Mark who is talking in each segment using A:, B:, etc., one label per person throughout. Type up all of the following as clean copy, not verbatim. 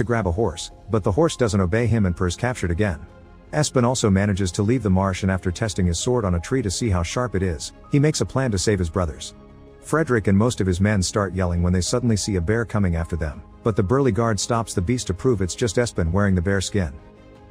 A: to grab a horse, but the horse doesn't obey him and Per is captured again. Espen also manages to leave the marsh, and after testing his sword on a tree to see how sharp it is, he makes a plan to save his brothers. Frederick and most of his men start yelling when they suddenly see a bear coming after them, but the burly guard stops the beast to prove it's just Espen wearing the bear skin.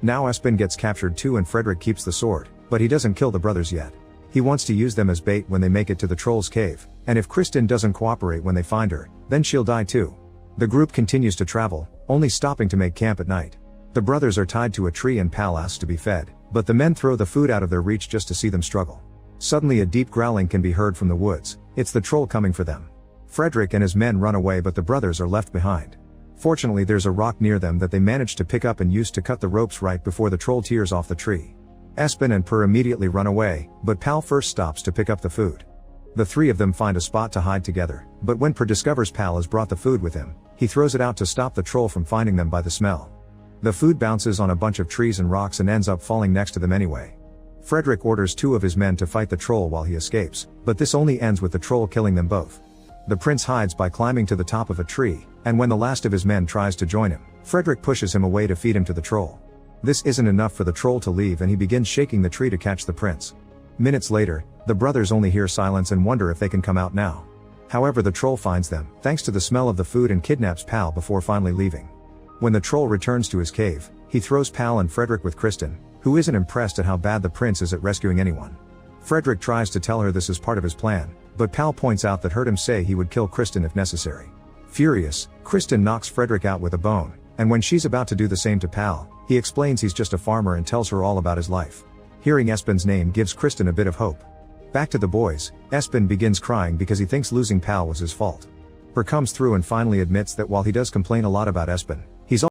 A: Now Espen gets captured too, and Frederick keeps the sword, but he doesn't kill the brothers yet. He wants to use them as bait when they make it to the troll's cave, and if Kristin doesn't cooperate when they find her, then she'll die too. The group continues to travel, only stopping to make camp at night. The brothers are tied to a tree and Pal asks to be fed, but the men throw the food out of their reach just to see them struggle. Suddenly a deep growling can be heard from the woods. It's the troll coming for them. Frederick and his men run away, but the brothers are left behind. Fortunately, there's a rock near them that they manage to pick up and use to cut the ropes right before the troll tears off the tree. Espen and Per immediately run away, but Pal first stops to pick up the food. The three of them find a spot to hide together, but when Per discovers Pal has brought the food with him, he throws it out to stop the troll from finding them by the smell. The food bounces on a bunch of trees and rocks and ends up falling next to them anyway. Frederick orders two of his men to fight the troll while he escapes, but this only ends with the troll killing them both. The prince hides by climbing to the top of a tree, and when the last of his men tries to join him, Frederick pushes him away to feed him to the troll. This isn't enough for the troll to leave, and he begins shaking the tree to catch the prince. Minutes later, the brothers only hear silence and wonder if they can come out now. However, the troll finds them, thanks to the smell of the food, and kidnaps Pal before finally leaving. When the troll returns to his cave, he throws Pal and Frederick with Kristin, who isn't impressed at how bad the prince is at rescuing anyone. Frederick tries to tell her this is part of his plan, but Pal points out that heard him say he would kill Kristin if necessary. Furious, Kristin knocks Frederick out with a bone, and when she's about to do the same to Pal, he explains he's just a farmer and tells her all about his life. Hearing Espen's name gives Kristin a bit of hope. Back to the boys, Espen begins crying because he thinks losing Pal was his fault. Per comes through and finally admits that while he does complain a lot about Espen,